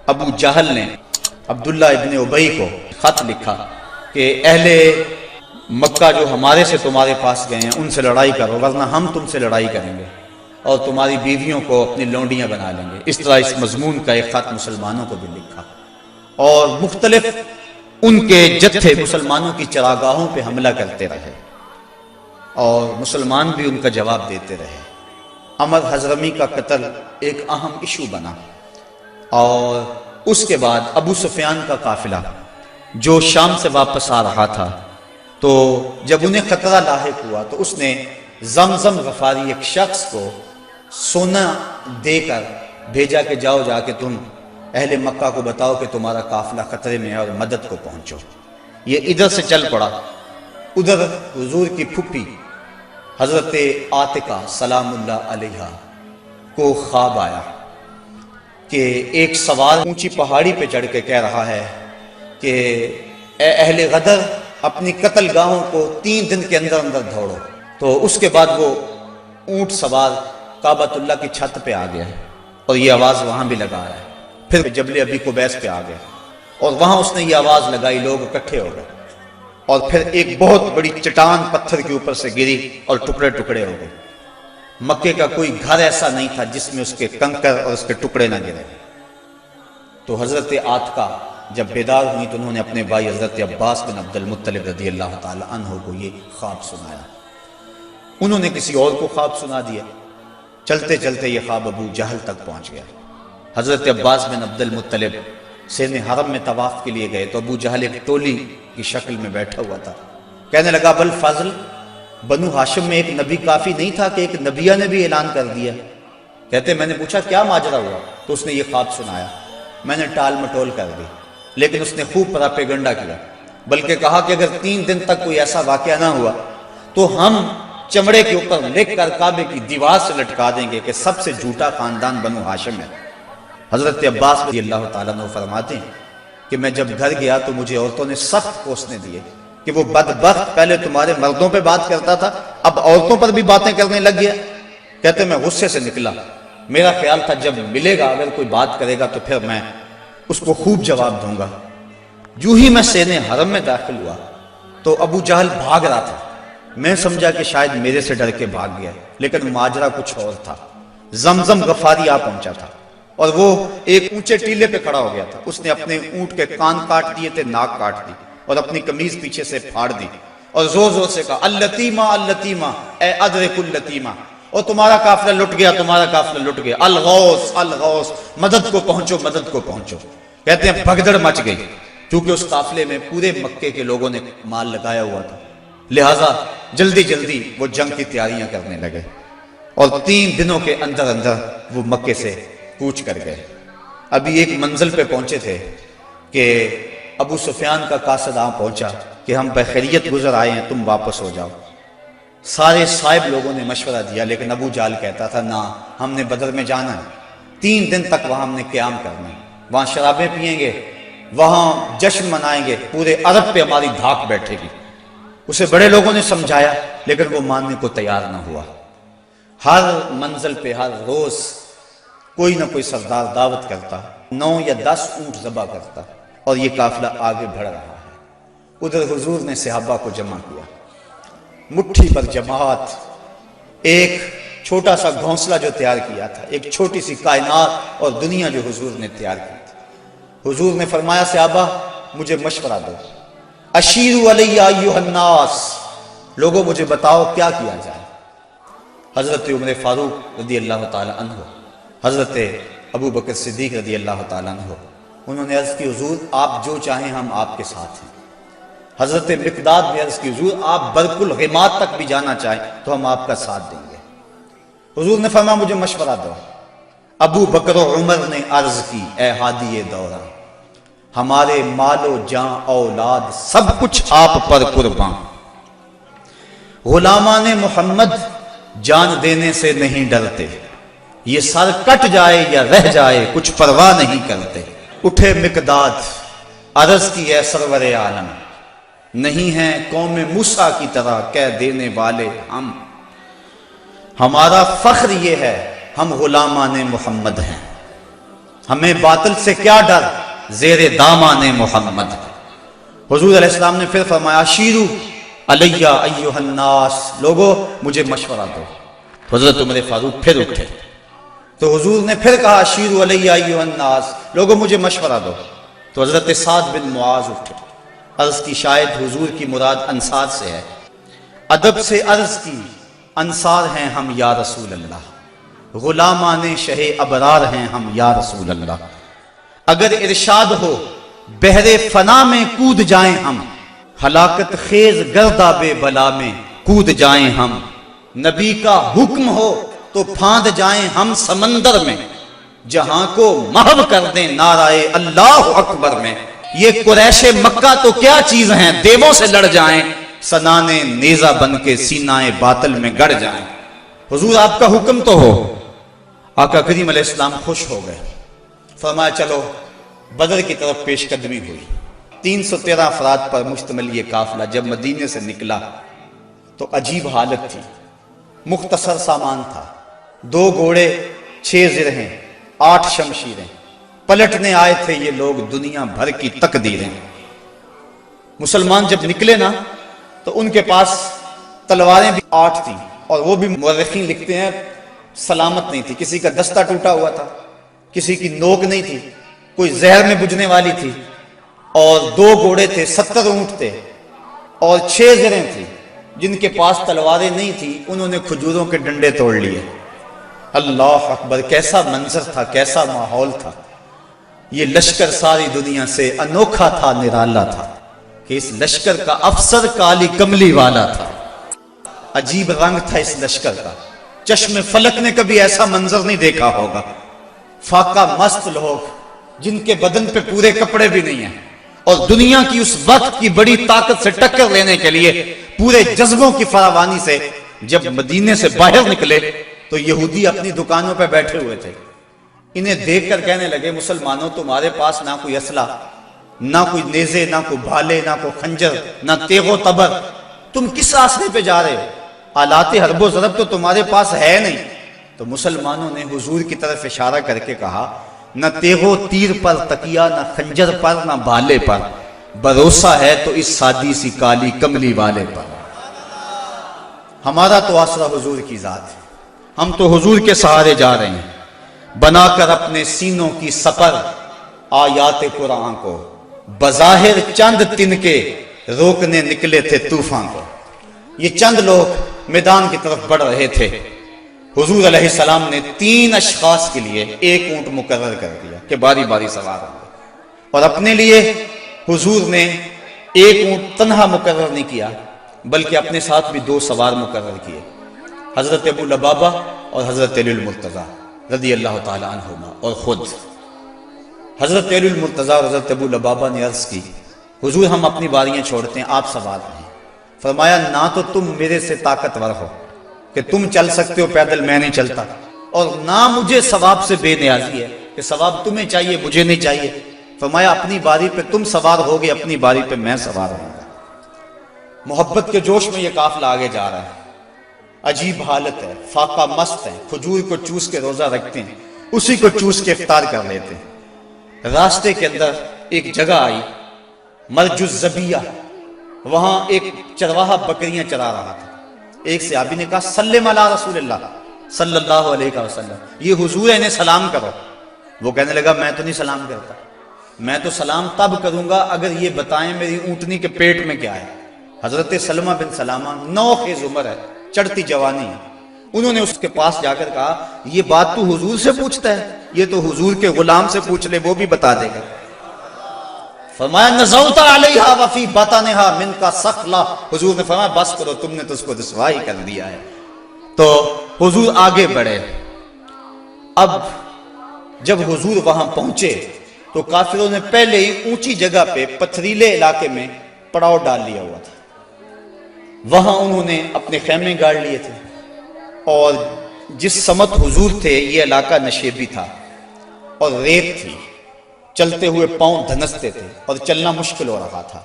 ابو جہل نے عبداللہ ابن ابی کو خط لکھا کہ اہل مکہ جو ہمارے سے تمہارے پاس گئے ہیں ان سے لڑائی کرو، ورنہ ہم تم سے لڑائی کریں گے اور تمہاری بیویوں کو اپنی لونڈیاں بنا لیں گے۔ اس طرح اس مضمون کا ایک خط مسلمانوں کو بھی لکھا، اور مختلف ان کے جتھے مسلمانوں کی چراگاہوں پہ حملہ کرتے رہے اور مسلمان بھی ان کا جواب دیتے رہے۔ عمر حضرمی کا قتل ایک اہم ایشو بنا، اور اس کے بعد ابو سفیان کا قافلہ جو شام سے واپس آ رہا تھا، تو جب انہیں خطرہ لاحق ہوا تو اس نے زمزم غفاری ایک شخص کو سونا دے کر بھیجا کہ جاؤ جا کے تم اہل مکہ کو بتاؤ کہ تمہارا قافلہ خطرے میں ہے اور مدد کو پہنچو۔ یہ ادھر سے چل پڑا، ادھر حضور کی پھپھی حضرت عاتقہ سلام اللہ علیہا کو خواب آیا کہ ایک سوار اونچی پہاڑی پہ چڑھ کے کہہ رہا ہے کہ اے اہل غدر، اپنی قتل گاہوں کو 3 دن کے اندر اندر دوڑو۔ تو اس کے بعد وہ اونٹ سوار کعبۃ اللہ کی چھت پہ آ گیا اور یہ آواز وہاں بھی لگا ہے، پھر جبل ابی قبیس پہ آ گیا اور وہاں اس نے یہ آواز لگائی، لوگ اکٹھے ہو گئے، اور پھر ایک بہت بڑی چٹان پتھر کے اوپر سے گری اور ٹکڑے ٹکڑے ہو گئے۔ مکے کا کوئی گھر ایسا نہیں تھا جس میں اس کے کنکر اور اس کے ٹکڑے نہ گرے۔ تو حضرت عاتقہ جب بیدار ہوئی تو انہوں نے اپنے بھائی حضرت عباس بن عبد المطلب رضی اللہ تعالی عنہ کو یہ خواب سنایا۔ انہوں نے کسی اور کو خواب سنا دیا، چلتے چلتے یہ خواب ابو جہل تک پہنچ گیا۔ حضرت عباس بن عبد المطلب سین حرم میں طواف کے لیے گئے تو ابو جہل ایک ٹولی کی شکل میں بیٹھا ہوا تھا، کہنے لگا بل فضل، بنو ہاشم میں ایک نبی کافی نہیں تھا کہ ایک نبیہ نے بھی اعلان کر دیا؟ کہتے میں نے پوچھا کیا ماجرا ہوا؟ تو اس نے یہ خواب سنایا۔ میں نے ٹال مٹول کر دی، لیکن اس نے خوب پراپیگنڈا کیا، بلکہ کہا کہ اگر 3 دن تک کوئی ایسا واقعہ نہ ہوا تو ہم چمڑے کے اوپر لکھ کر کعبے کی دیوار سے لٹکا دیں گے کہ سب سے جھوٹا خاندان بنو ہاشم ہے۔ حضرت عباس رضی اللہ تعالیٰ عنہ فرماتے ہیں کہ میں جب گھر گیا تو مجھے عورتوں نے سخت کوسنے دیے کہ وہ بدبخت پہلے تمہارے مردوں پہ بات کرتا تھا، اب عورتوں پر بھی باتیں کرنے لگ گیا۔ کہتے میں غصے سے نکلا، میرا خیال تھا جب ملے گا اگر کوئی بات کرے گا تو پھر میں اس کو خوب جواب دوں گا۔ جو ہی میں سین حرم میں داخل ہوا تو ابو جہل بھاگ رہا تھا، میں سمجھا کہ شاید میرے سے ڈر کے بھاگ گیا، لیکن ماجرا کچھ اور تھا۔ زمزم غفاری آ پہنچا تھا اور وہ ایک اونچے ٹیلے پہ کھڑا ہو گیا تھا۔ اس نے اپنے اونٹ کے کان کاٹ دیے تھے، ناک کاٹ دی اور اپنی قمیض پیچھے سے پھاڑ دی اور زور زور سے کہا اللتیمہ اللتیمہ، اے ادرک اللتیمہ، اور تمہارا قافلہ لٹ گیا، تمہارا قافلہ لٹ گیا، الغوث الغوث، مدد کو پہنچو، مدد کو پہنچو۔ کہتے ہیں بھگدڑ مچ گئی، کیونکہ اس قافلے میں پورے مکے کے لوگوں نے مال لگایا ہوا تھا، لہٰذا جلدی جلدی وہ جنگ کی تیاریاں کرنے لگے اور 3 دنوں کے اندر اندر وہ مکے سے کوچ کر گئے۔ ابھی ایک منزل پہ پہنچے تھے کہ ابو سفیان کا قاصد پہنچا کہ ہم بخیریت گزر آئے ہیں، تم واپس ہو جاؤ۔ سارے صاحب لوگوں نے مشورہ دیا، لیکن ابو جہل کہتا تھا نہ، ہم نے بدر میں جانا ہے، 3 دن تک وہاں ہم نے قیام کرنا ہے، وہاں شرابیں پئیں گے، وہاں جشن منائیں گے، پورے عرب پہ ہماری دھاک بیٹھے گی۔ اسے بڑے لوگوں نے سمجھایا لیکن وہ ماننے کو تیار نہ ہوا۔ ہر منزل پہ ہر روز کوئی نہ کوئی سردار دعوت کرتا، 9 یا 10 اونٹ ذبح کرتا اور یہ قافلہ آگے بڑھ رہا ہے۔ ادھر حضور نے صحابہ کو جمع کیا، مٹھی پر جماعت، ایک چھوٹا سا گھونسلہ جو تیار کیا تھا، ایک چھوٹی سی کائنات اور دنیا جو حضور نے تیار کی تھی۔ حضور نے فرمایا صحابہ مجھے مشورہ دو، اشیروا علی ایھا الناس، لوگوں مجھے بتاؤ کیا کیا جائے۔ حضرت عمر فاروق رضی اللہ تعالی عنہ، حضرت ابو بکر صدیق رضی اللہ تعالیٰ عنہ، انہوں نے عرض کی حضور آپ جو چاہیں ہم آپ کے ساتھ ہیں۔ حضرت مقداد نے عرض کی حضور آپ برق الغماد تک بھی جانا چاہیں تو ہم آپ کا ساتھ دیں گے۔ حضور نے فرمایا مجھے مشورہ دو۔ ابو بکر و عمر نے عرض کی اے ہادی دورہ، ہمارے مال و جاں اولاد سب کچھ آپ پر قربان، غلامان محمد جان دینے سے نہیں ڈرتے، یہ سر کٹ جائے یا رہ جائے کچھ پرواہ نہیں کرتے۔ اٹھے مقداد، عرض کی اے سرور عالم، نہیں ہیں قوم موسیٰ کی طرح کہہ دینے والے ہم، ہمارا فخر یہ ہے ہم غلامان محمد ہیں۔ ہمیں باطل سے کیا ڈر، زیر دامان محمد۔ حضور علیہ السلام نے پھر فرمایا شیرو علیہ ایھا الناس، لوگو مجھے مشورہ دو۔ حضرت عمر فاروق پھر اٹھے تو حضور نے پھر کہا شیرو علیہ ایھا الناس، لوگو مجھے مشورہ دو۔ تو حضرت سعد بن معاذ اٹھے، عرض کی شاید حضور کی مراد انصار سے ہے، ادب سے عرض کی انصار ہیں ہم یا رسول اللہ، غلامان شہ ابرار ہیں ہم یا رسول اللہ، اگر ارشاد ہو بحر فنا میں کود جائیں ہم، ہلاکت خیز گرداب بلا میں کود جائیں ہم، نبی کا حکم ہو تو پھاند جائیں ہم سمندر میں، جہاں کو محو کر دیں نعرہ اللہ اکبر میں۔ یہ قریش مکہ تو کیا چیز ہیں، دیووں سے لڑ جائیں، سنانے نیزہ بن کے سینہ باطل میں گڑ جائیں۔ حضور آپ کا حکم تو ہو۔ آقا کریم علیہ السلام خوش ہو گئے، فرمایا چلو بدر کی طرف پیش قدمی ہوئی۔ 313 افراد پر مشتمل یہ قافلہ جب مدینے سے نکلا تو عجیب حالت تھی، مختصر سامان تھا، 2 گھوڑے، 6 زرہیں، 8 شمشیریں، پلٹنے آئے تھے یہ لوگ دنیا بھر کی تقدیریں۔ مسلمان جب نکلے نا تو ان کے پاس تلواریں بھی 8 تھیں، اور وہ بھی مورخین لکھتے ہیں سلامت نہیں تھی، کسی کا دستہ ٹوٹا ہوا تھا، کسی کی نوک نہیں تھی، کوئی زہر میں بجھنے والی تھی، اور 2 گھوڑے تھے، 70 اونٹ تھے، اور 6 زریں تھیں۔ جن کے پاس تلواریں نہیں تھی انہوں نے کھجوروں کے ڈنڈے توڑ لیے۔ اللہ اکبر، کیسا منظر تھا، کیسا ماحول تھا۔ یہ لشکر ساری دنیا سے انوکھا تھا، نرالا تھا کہ اس لشکر کا افسر کالی کملی والا تھا، عجیب رنگ تھا اس لشکر کا، چشم فلک نے کبھی ایسا منظر نہیں دیکھا ہوگا۔ فاقہ مست لوگ جن کے بدن پہ پورے کپڑے بھی نہیں ہیں، اور دنیا کی اس وقت کی بڑی طاقت سے ٹکر لینے کے لیے پورے جذبوں کی فراوانی سے جب مدینے سے باہر نکلے تو یہودی اپنی دکانوں پہ بیٹھے ہوئے تھے۔ انہیں دیکھ کر کہنے لگے مسلمانوں تمہارے پاس نہ کوئی اسلحہ، نہ کوئی نیزے، نہ کوئی بھالے، نہ کوئی خنجر، نہ تیغ و تبر، تم کس راستے پہ جا رہے ہو؟ آلات حرب و ضرب تو تمہارے پاس ہے نہیں۔ تو مسلمانوں نے حضور کی طرف اشارہ کر کے کہا نہ تیغ و تیر پر تکیہ، نہ خنجر پر، نہ بھالے پر، بھروسہ ہے تو اس سادی سی کالی کملی والے پر۔ ہمارا تو آسرا حضور کی ذات ہے، ہم تو حضور کے سہارے جا رہے ہیں، بنا کر اپنے سینوں کی سپر آیات قرآن کو، بظاہر چند تن کے روکنے نکلے تھے طوفان کو۔ یہ چند لوگ میدان کی طرف بڑھ رہے تھے، حضور علیہ السلام نے 3 اشخاص کے لیے 1 اونٹ مقرر کر دیا کہ باری باری سوار ہوں گے، اور اپنے لیے حضور نے 1 اونٹ تنہا مقرر نہیں کیا بلکہ اپنے ساتھ بھی 2 سوار مقرر کیے، حضرت ابو لبابہ اور حضرت علی المرتضیٰ رضی اللہ تعالی عنہما۔ اور خود حضرت علی المرتضیٰ اور حضرت ابو لبابہ نے عرض کی حضور ہم اپنی باریاں چھوڑتے ہیں، آپ سوار ہیں۔ فرمایا نہ تو تم میرے سے طاقتور ہو کہ تم چل سکتے ہو پیدل، میں نہیں چلتا، اور نہ مجھے ثواب سے بے نیازی ہے کہ ثواب تمہیں چاہیے مجھے نہیں چاہیے۔ فرمایا اپنی باری پہ تم سوار ہوگے، اپنی باری پہ میں سوار ہوں گا۔ محبت کے جوش میں یہ قافلہ آگے جا رہا ہے، عجیب حالت ہے، فاقہ مست ہے، کھجور کو چوس کے روزہ رکھتے ہیں، اسی کو چوس کے افطار کر لیتے ہیں۔ راستے کے اندر ایک جگہ آئی مرج الزبیہ، وہاں ایک چرواہا بکریاں چرا رہا تھا۔ ایک صحابی نے کہا سلم علی رسول اللہ صلی اللہ علیہ وسلم، یہ حضور ہے انہیں سلام کرو۔ وہ کہنے لگا میں تو نہیں سلام کرتا، میں تو سلام تب کروں گا اگر یہ بتائیں میری اونٹنی کے پیٹ میں کیا ہے۔ حضرت سلمہ بن سلامہ 9 خیز عمر ہے، چڑھتی جوانی ہے، انہوں نے اس کے پاس جا کر کہا یہ بات تو حضور سے پوچھتا ہے، یہ تو حضور کے غلام سے پوچھ لے وہ بھی بتا دے گا۔ فرمایا نزوت علیہا وفی بطنہا من کا سخلا، حضور نے فرمایا بس کرو تم نے تو اس کو رسوائی کر دیا ہے۔ تو حضور آگے بڑھے۔ اب جب حضور وہاں پہنچے تو کافروں نے پہلے ہی اونچی جگہ پہ پتھریلے علاقے میں پڑاؤ ڈال لیا ہوا تھا، وہاں انہوں نے اپنے خیمے گاڑ لیے تھے، اور جس سمت حضور تھے یہ علاقہ نشیبی تھا اور ریت تھی، چلتے ہوئے پاؤں دھنستے تھے اور چلنا مشکل ہو رہا تھا۔